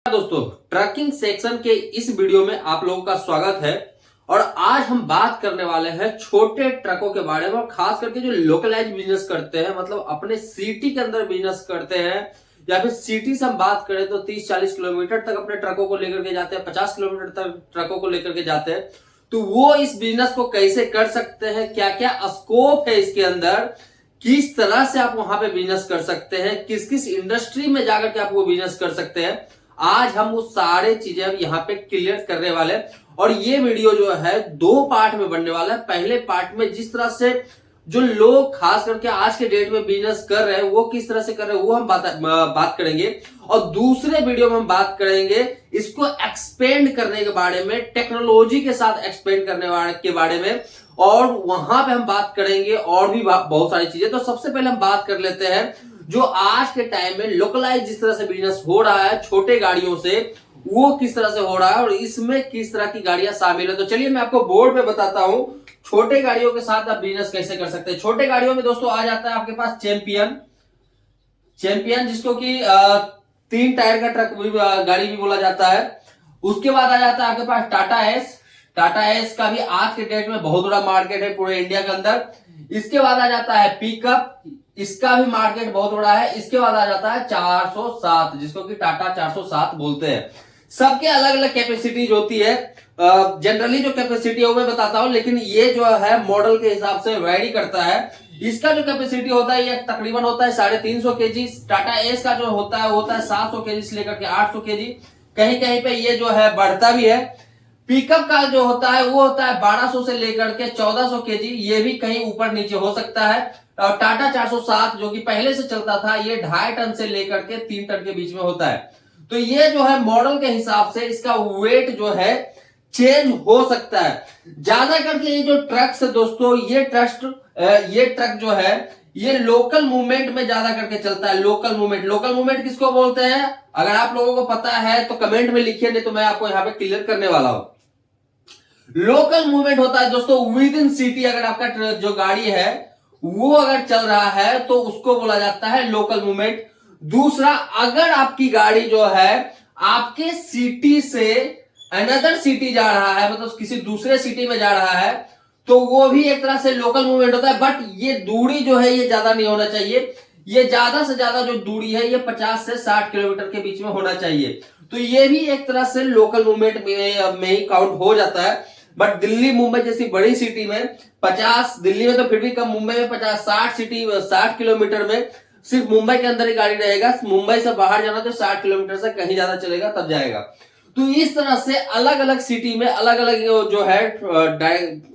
दोस्तों, trucking section के इस वीडियो में आप लोगों का स्वागत है। और आज हम बात करने वाले हैं छोटे ट्रकों के बारे में, और खास करके जो लोकलाइज बिजनेस करते हैं, मतलब अपने सिटी के अंदर बिजनेस करते हैं, या फिर सिटी से हम बात करें तो 30-40 किलोमीटर तक अपने ट्रकों को लेकर के जाते हैं, 50 किलोमीटर तक ट्रकों को लेकर के जाते हैं। तो वो इस बिजनेस को कैसे कर सकते हैं, क्या क्या स्कोप है इसके अंदर, किस तरह से आप वहां पे बिजनेस कर सकते हैं, किस किस इंडस्ट्री में जाकर के आप वो बिजनेस कर सकते हैं, आज हम वो सारे चीजें यहाँ पे क्लियर करने वाले हैं। और ये वीडियो जो है 2 पार्ट में बनने वाला है। पहले पार्ट में जिस तरह से जो लोग खास करके आज के डेट में बिजनेस कर रहे हैं वो किस तरह से कर रहे हैं वो हम बात करेंगे, और दूसरे वीडियो में हम बात करेंगे इसको एक्सपेंड करने के बारे में, टेक्नोलॉजी के साथ एक्सपेंड करने के बारे में, और वहां पे हम बात करेंगे और भी बहुत सारी चीजें। तो सबसे पहले हम बात कर लेते हैं जो आज के टाइम में लोकलाइज जिस तरह से बिजनेस हो रहा है छोटे गाड़ियों से, वो किस तरह से हो रहा है और इसमें किस तरह की गाड़ियां शामिल है। तो चलिए मैं आपको बोर्ड पे बताता हूं छोटे गाड़ियों के साथ आप बिजनेस कैसे कर सकते हैं। छोटे गाड़ियों में दोस्तों आ जाता है आपके पास चैंपियन जिसको कि 3 टायर का ट्रक गाड़ी भी बोला जाता है। उसके बाद आ जाता है आपके पास टाटा एस का भी आज के डेट में बहुत बड़ा मार्केट है पूरे इंडिया के अंदर। इसके बाद आ जाता है पिकअप, इसका भी मार्केट बहुत बड़ा है। इसके बाद आ जाता है 407 जिसको कि टाटा 407 बोलते हैं। सबके अलग अलग कैपेसिटीज होती है। जनरली जो कैपेसिटी है वो मैं बताता हूं, लेकिन ये जो है मॉडल के हिसाब से वैरी करता है। इसका जो कैपेसिटी होता है ये तकरीबन होता है 350 केजी। टाटा एस का जो होता है 700 केजी से लेकर के 800 केजी। कहीं कहीं पे ये जो है बढ़ता भी है। पिकअप का जो होता है वो होता है 1200 से लेकर के 1400 केजी, ये भी कहीं ऊपर नीचे हो सकता है। और टाटा 407 जो कि पहले से चलता था ये 2.5 टन से लेकर के 3 टन के बीच में होता है। तो ये जो है मॉडल के हिसाब से इसका वेट जो है चेंज हो सकता है। ज्यादा करके ये जो ट्रक्स है दोस्तों, ये ट्रक जो है ये लोकल मूवमेंट में ज्यादा करके चलता है। लोकल मूवमेंट किसको बोलते हैं? अगर आप लोगों को पता है तो कमेंट में लिखिए, नहीं तो मैं आपको यहाँ पे क्लियर करने वाला हूं। लोकल मूवमेंट होता है दोस्तों विद इन सिटी। अगर आपका जो गाड़ी है वो अगर चल रहा है तो उसको बोला जाता है लोकल मूवमेंट। दूसरा, अगर आपकी गाड़ी जो है आपके सिटी से अनदर सिटी जा रहा है, मतलब किसी दूसरे सिटी में जा रहा है, तो वो भी एक तरह से लोकल मूवमेंट होता है। बट ये दूरी जो है ये ज्यादा नहीं होना चाहिए। ये ज्यादा से ज्यादा जो दूरी है ये 50 से 60 किलोमीटर के बीच में होना चाहिए। तो ये भी एक तरह से लोकल मूवमेंट में ही काउंट हो जाता है। बट दिल्ली मुंबई जैसी बड़ी सिटी में 50, दिल्ली में तो फिर भी कम, मुंबई में 50-60 किलोमीटर में सिर्फ मुंबई के अंदर ही गाड़ी रहेगा। मुंबई से बाहर जाना तो 60 किलोमीटर से कहीं ज्यादा चलेगा तब जाएगा। तो इस तरह से अलग अलग सिटी में अलग अलग जो है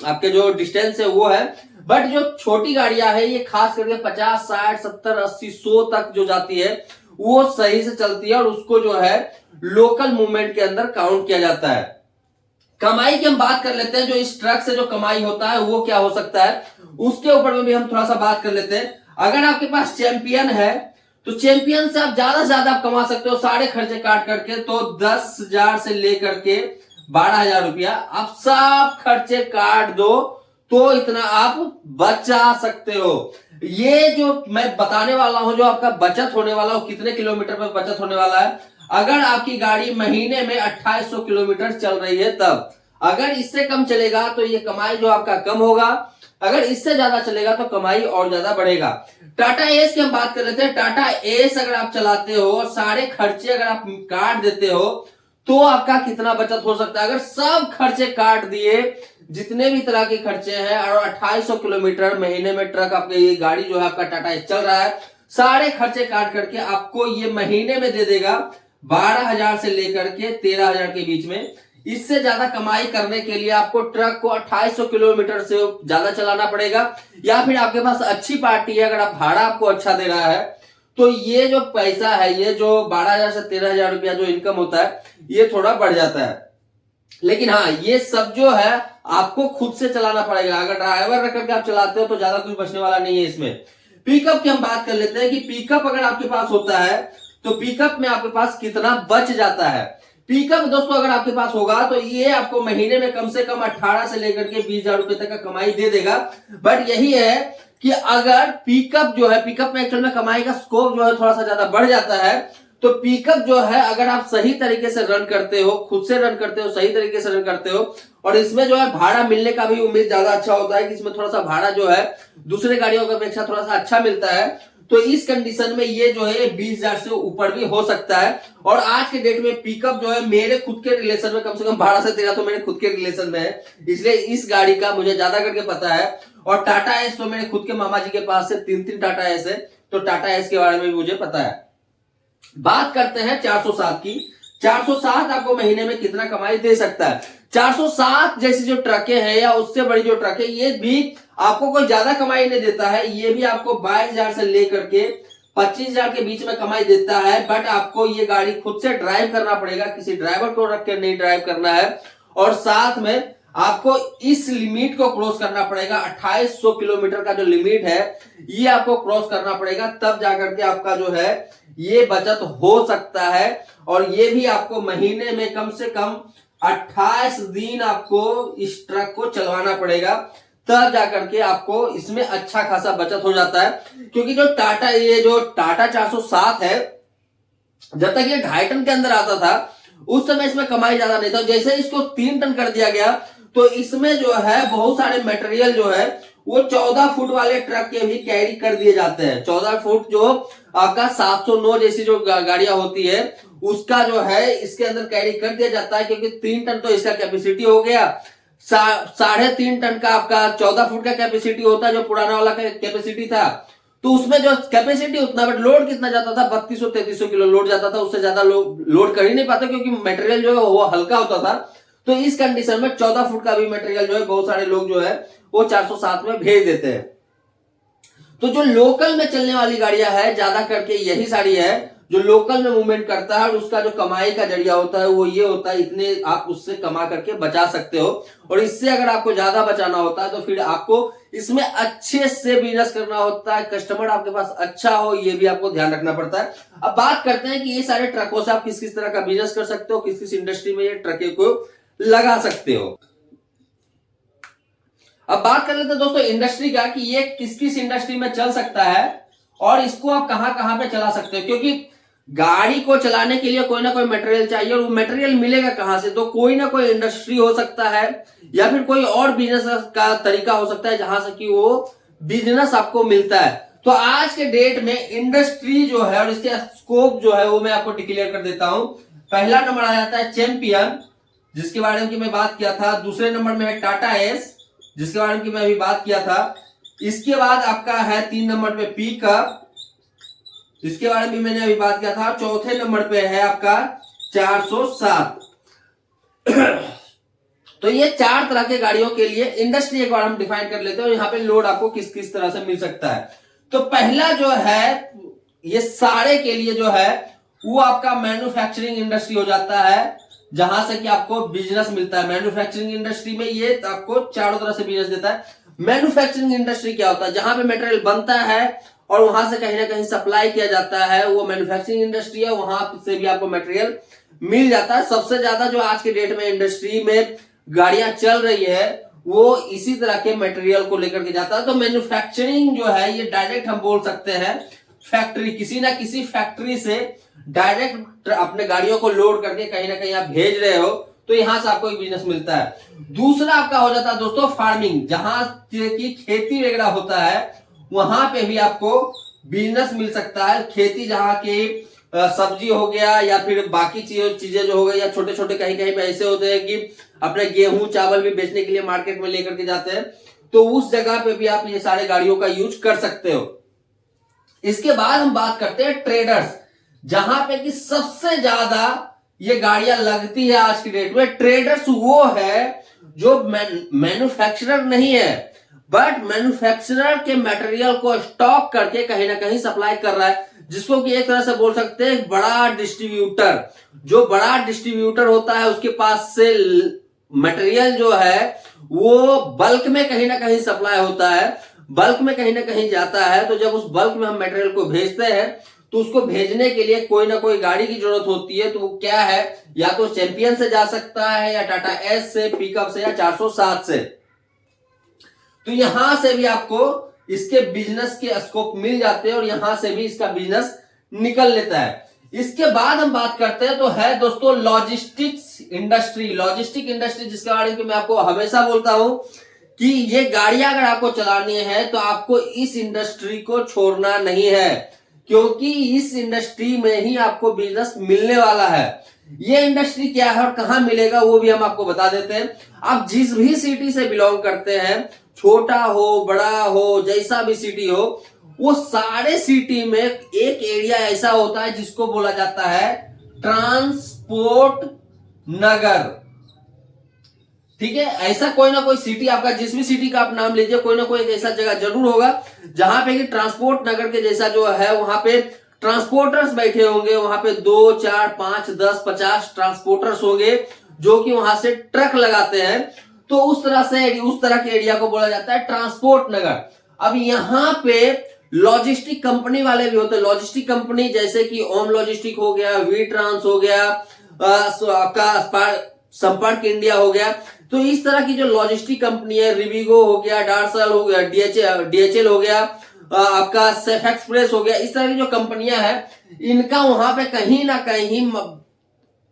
आपके जो डिस्टेंस है वो है। बट जो छोटी गाड़ियां है ये खास करके 50, 60, 70, 80, 100 तक जो जाती है वो सही से चलती है, और उसको जो है लोकल मूवमेंट के अंदर काउंट किया जाता है। कमाई की हम बात कर लेते हैं। जो इस ट्रक से जो कमाई होता है वो क्या हो सकता है उसके ऊपर में भी हम थोड़ा सा बात कर लेते हैं। अगर आपके पास चैंपियन है तो चैंपियन से आप ज्यादा आप कमा सकते हो सारे खर्चे काट करके। तो 10,000 से लेकर के 12,000 रुपया आप सब खर्चे काट दो तो इतना आप बचा सकते हो। ये जो मैं बताने वाला हूं जो आपका बचत होने वाला हो, कितने किलोमीटर पे बचत होने वाला है, अगर आपकी गाड़ी महीने में 2800 किलोमीटर चल रही है तब। अगर इससे कम चलेगा तो ये कमाई जो आपका कम होगा, अगर इससे ज्यादा चलेगा तो कमाई और ज्यादा बढ़ेगा। टाटा एस की हम बात कर लेते हैं। टाटा एस अगर आप चलाते हो और सारे खर्चे अगर आप काट देते हो तो आपका कितना बचत हो सकता है। अगर सब खर्चे काट दिए, जितने भी तरह के खर्चे हैं, और 2800 किलोमीटर महीने में ट्रक आपके ये गाड़ी जो है आपका टाटा एस चल रहा है, सारे खर्चे काट करके आपको ये महीने में दे देगा 12,000 से लेकर के 13,000 के बीच में। इससे ज्यादा कमाई करने के लिए आपको ट्रक को 2800 किलोमीटर से ज्यादा चलाना पड़ेगा, या फिर आपके पास अच्छी पार्टी है, अगर आप भाड़ा आपको अच्छा दे रहा है तो ये जो पैसा है, ये जो 12,000 से 13,000 रुपया जो इनकम होता है ये थोड़ा बढ़ जाता है। लेकिन हाँ, ये सब जो है आपको खुद से चलाना पड़ेगा। अगर ड्राइवर रख करके आप चलाते हो तो ज्यादा कुछ बचने वाला नहीं है इसमें। पिकअप की हम बात कर लेते हैं कि पिकअप अगर आपके पास होता है तो पिकअप में आपके पास कितना बच जाता है। पिकअप दोस्तों अगर आपके पास होगा तो ये आपको महीने में कम से कम 18 से लेकर के 20,000 रुपए तक का कमाई दे देगा। बट यही है कि अगर पिकअप जो है, पिकअप में एक्चुअल में कमाई का स्कोप जो है थोड़ा सा ज्यादा बढ़ जाता है, तो पिकअप जो है अगर आप सही तरीके से रन करते हो, खुद से रन करते हो, सही तरीके से रन करते हो, और इसमें जो है भाड़ा मिलने का भी उम्मीद ज्यादा अच्छा होता है कि इसमें थोड़ा सा भाड़ा जो है दूसरे गाड़ियों की अपेक्षा थोड़ा सा अच्छा मिलता है, तो इस कंडीशन में ये जो है 20,000 से ऊपर भी हो सकता है। और आज के डेट में पिकअप जो है मेरे खुद के रिलेशन में कम से कम 12 से 13 तो मेरे खुद के रिलेशन में है, इसलिए इस गाड़ी का मुझे ज्यादा करके पता है। और टाटा एस तो मेरे खुद के मामा जी के पास से 3 टाटा एस है, तो टाटा एस के बारे में भी मुझे पता है। बात करते हैं 407 की। 407 आपको महीने में कितना कमाई दे सकता है? 407 जैसी जो ट्रकें हैं या उससे बड़ी जो ट्रक है, ये भी आपको कोई ज्यादा कमाई नहीं देता है। ये भी आपको 22,000 से लेकर के 25,000 के बीच में कमाई देता है। बट आपको ये गाड़ी खुद से ड्राइव करना पड़ेगा, किसी ड्राइवर को रख के नहीं ड्राइव करना है। और साथ में आपको इस लिमिट को क्रॉस करना पड़ेगा, 2800 किलोमीटर का जो लिमिट है ये आपको क्रॉस करना पड़ेगा, तब जाकर के आपका जो है ये बचत हो सकता है। और ये भी आपको महीने में कम से कम 28 दिन आपको इस ट्रक को चलवाना पड़ेगा, तब जाकर के आपको इसमें अच्छा खासा बचत हो जाता है। क्योंकि जो टाटा 407 है, जब तक ये 2.5 टन के अंदर आता था उस समय इसमें कमाई ज्यादा नहीं था। जैसे इसको 3 टन कर दिया गया तो इसमें जो है बहुत सारे मटेरियल जो है वो 14 फुट वाले ट्रक के भी कैरी कर दिए जाते हैं। 14 फुट जो आपका 709 जैसी जो गाड़ियां होती है उसका जो है इसके अंदर कैरी कर दिया जाता है, क्योंकि 3 टन तो इसका कैपेसिटी हो गया। 3.5 टन का आपका 14 फुट का कैपेसिटी होता है जो पुराना वाला कैपेसिटी था, तो उसमें जो कैपेसिटी उतना, बट लोड कितना जाता था? 3200-3300 किलो लोड जाता था, उससे ज्यादा लोड कर ही नहीं पाता क्योंकि मटेरियल जो है वो हल्का होता था। तो इस कंडीशन में 14 फुट का भी मटेरियल जो है बहुत सारे लोग जो है वो 407 में भेज देते हैं। तो जो लोकल में चलने वाली गाड़ियां है ज्यादा करके यही सारी है जो लोकल में मूवमेंट करता है, और उसका जो कमाई का जरिया होता है वो ये होता है, इतने आप उससे कमा करके बचा सकते हो। और इससे अगर आपको ज्यादा बचाना होता है तो फिर आपको इसमें अच्छे से बिजनेस करना होता है, कस्टमर आपके पास अच्छा हो, ये भी आपको ध्यान रखना पड़ता है। अब बात करते हैं कि ये सारे ट्रकों से आप किस किस तरह का बिजनेस कर सकते हो, किस किस इंडस्ट्री में ये ट्रके को लगा सकते हो। अब बात कर लेते हैं दोस्तों इंडस्ट्री का, कि ये किस किस इंडस्ट्री में चल सकता है और इसको आप कहां कहां पे चला सकते हो। क्योंकि गाड़ी को चलाने के लिए कोई ना कोई मटेरियल चाहिए, और वो मटेरियल मिलेगा कहां से? तो कोई ना कोई इंडस्ट्री हो सकता है या फिर कोई और बिजनेस का तरीका हो सकता है जहां से कि वो बिजनेस आपको मिलता है। तो आज के डेट में इंडस्ट्री जो है और इसके स्कोप जो है वो मैं आपको डिक्लेयर कर देता हूं। पहला नंबर आ जाता है चैंपियन, जिसके बारे में मैं बात किया था। दूसरे नंबर में है टाटा एस, जिसके बारे में मैं अभी बात किया था। इसके बाद आपका है 3 नंबर पे पिकअप, जिसके बारे में मैंने अभी बात किया था। चौथे नंबर पे है आपका 407। तो ये 4 तरह के गाड़ियों के लिए इंडस्ट्री एक बार हम डिफाइन कर लेते हैं, और यहाँ पे लोड आपको किस किस तरह से मिल सकता है। तो पहला जो है ये सारे के लिए जो है वो आपका मैन्युफैक्चरिंग इंडस्ट्री हो जाता है, जहां से कि आपको बिजनेस मिलता है। मैन्युफैक्चरिंग इंडस्ट्री में ये आपको चारों तरह से बिजनेस देता है। मैन्युफैक्चरिंग इंडस्ट्री क्या होता है? जहां पे मटेरियल बनता है और वहां से कहीं ना कहीं सप्लाई किया जाता है, वो मैन्युफैक्चरिंग इंडस्ट्री है, वहां से भी आपको मटेरियल मिल जाता है। सबसे ज्यादा जो आज के डेट में इंडस्ट्री में गाड़ियां चल रही है वो इसी तरह के मटेरियल को लेकर के जाता है। तो मैन्युफैक्चरिंग जो है ये डायरेक्ट हम बोल सकते हैं फैक्ट्री, किसी ना किसी फैक्ट्री से डायरेक्ट अपने गाड़ियों को लोड करके कहीं ना कहीं आप भेज रहे हो, तो यहां से आपको एक बिजनेस मिलता है। दूसरा आपका हो जाता है दोस्तों फार्मिंग, जहां की खेती वगैरह होता है वहां पे भी आपको बिजनेस मिल सकता है। खेती जहां की सब्जी हो गया या फिर बाकी चीजें जो हो गई, या छोटे छोटे कहीं कहीं पे ऐसे होते हैं कि अपने गेहूं चावल भी बेचने के लिए मार्केट में लेकर के जाते हैं, तो उस जगह पे भी आप ये सारे गाड़ियों का यूज कर सकते हो। इसके बाद हम बात करते हैं ट्रेडर्स, जहां पे कि सबसे ज्यादा ये गाड़ियां लगती है आज की डेट में। ट्रेडर्स वो है जो मैन्युफैक्चरर नहीं है, बट मैन्युफैक्चरर के मटेरियल को स्टॉक करके कहीं ना कहीं सप्लाई कर रहा है, जिसको कि एक तरह से बोल सकते हैं बड़ा डिस्ट्रीब्यूटर। जो बड़ा डिस्ट्रीब्यूटर होता है उसके पास से मटेरियल जो है वो बल्क में कहीं ना कहीं सप्लाई होता है, बल्क में कहीं ना कहीं जाता है। तो जब उस बल्क में हम मटेरियल को भेजते हैं तो उसको भेजने के लिए कोई ना कोई गाड़ी की जरूरत होती है। तो वो क्या है, या तो चैंपियन से जा सकता है, या टाटा एस से, पिकअप से, या 407 से। तो यहां से भी आपको इसके बिजनेस के स्कोप मिल जाते हैं और यहां से भी इसका बिजनेस निकल लेता है। इसके बाद हम बात करते हैं तो है दोस्तों लॉजिस्टिक्स इंडस्ट्री। लॉजिस्टिक इंडस्ट्री जिसके बारे में मैं आपको हमेशा बोलता हूं कि ये गाड़ियां अगर आपको चलानी है तो आपको इस इंडस्ट्री को छोड़ना नहीं है, क्योंकि इस इंडस्ट्री में ही आपको बिजनेस मिलने वाला है। ये इंडस्ट्री क्या है और कहां मिलेगा वो भी हम आपको बता देते हैं। आप जिस भी सिटी से बिलोंग करते हैं, छोटा हो बड़ा हो जैसा भी सिटी हो, वो सारे सिटी में एक एरिया ऐसा होता है जिसको बोला जाता है ट्रांसपोर्ट नगर। ठीक है, ऐसा कोई ना कोई सिटी आपका, जिस भी सिटी का आप नाम लीजिए, कोई ना कोई एक ऐसा जगह जरूर होगा जहां पे कि ट्रांसपोर्ट नगर के जैसा जो है वहां पे ट्रांसपोर्टर्स बैठे होंगे। वहां पे 2 4 5 10 50 ट्रांसपोर्टर्स होंगे जो कि वहां से ट्रक लगाते हैं। तो उस तरह के एरिया को बोला जाता है ट्रांसपोर्ट नगर। अब यहाँ पे लॉजिस्टिक कंपनी वाले भी होते हैं। लॉजिस्टिक कंपनी जैसे कि ओम लॉजिस्टिक हो गया, वी ट्रांस हो गया, आपका संपर्क इंडिया हो गया। तो इस तरह की जो लॉजिस्टिक कंपनी है, रिविगो हो गया, डार्सल हो गया, डीएचएल हो गया, आपका सेफ एक्सप्रेस हो गया, इस तरह की जो कंपनियां हैं इनका वहां पे कहीं ना कहीं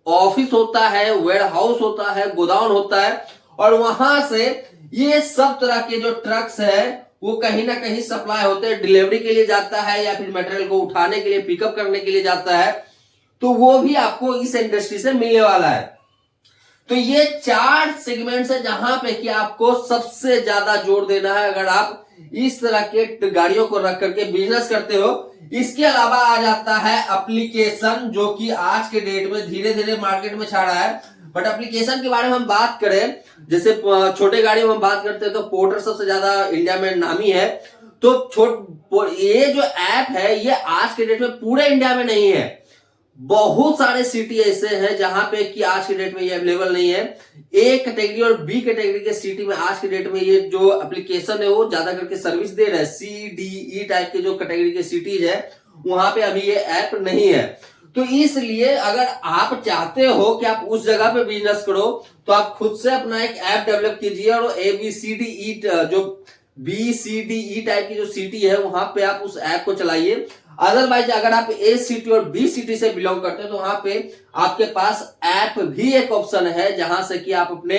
ऑफिस होता है, वेयर हाउस होता है, गोदाम होता है, और वहां से ये सब तरह के जो ट्रक्स है वो कहीं ना कहीं सप्लाई होते हैं, डिलीवरी के लिए जाता है या फिर मटेरियल को उठाने के लिए, पिकअप करने के लिए जाता है। तो वो भी आपको इस इंडस्ट्री से मिलने वाला है। तो ये 4 सेगमेंट्स है जहां पे कि आपको सबसे ज्यादा जोर देना है अगर आप इस तरह के गाड़ियों को रख करके बिजनेस करते हो। इसके अलावा आ जाता है एप्लीकेशन, जो कि आज के डेट में धीरे धीरे मार्केट में छा रहा है। बट एप्लीकेशन के बारे में हम बात करें, जैसे छोटे गाड़ियों में हम बात करते हैं तो पोर्टर सबसे ज्यादा इंडिया में नामी है। तो ये जो ऐप है ये आज के डेट में पूरे इंडिया में नहीं है। बहुत सारे सिटी ऐसे हैं जहां पे कि आज के डेट में ये अवेलेबल नहीं है। ए कैटेगरी और बी कैटेगरी के सिटी में आज के डेट में ये जो एप्लीकेशन है वो ज्यादा करके सर्विस दे रहा है। सी डी ई टाइप के जो कैटेगरी के सिटीज है वहां पे अभी ये ऐप नहीं है। तो इसलिए अगर आप चाहते हो कि आप उस जगह पे बिजनेस करो तो आप खुद से अपना एक ऐप डेवलप कीजिए और ABCD जो BCDE टाइप की जो सिटी है वहां पे आप उस ऐप को चलाइए। अदरवाइज अगर आप ए सिटी और बी सिटी से बिलोंग करते हैं तो वहां पे आपके पास ऐप भी एक ऑप्शन है जहां से कि आप अपने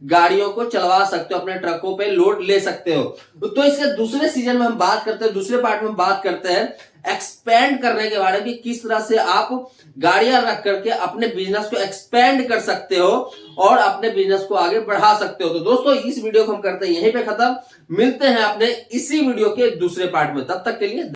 गाड़ियों को चलवा सकते हो, अपने ट्रकों पे लोड ले सकते हो। तो इसके दूसरे सीजन में हम बात करते हैं, दूसरे पार्ट में हम बात करते हैं एक्सपेंड करने के बारे में, किस तरह से आप गाड़ियां रख करके अपने बिजनेस को एक्सपेंड कर सकते हो और अपने बिजनेस को आगे बढ़ा सकते हो। तो दोस्तों इस वीडियो को हम करते हैं यहीं पे खत्म। मिलते हैं अपने इसी वीडियो के दूसरे पार्ट में, तब तक के लिए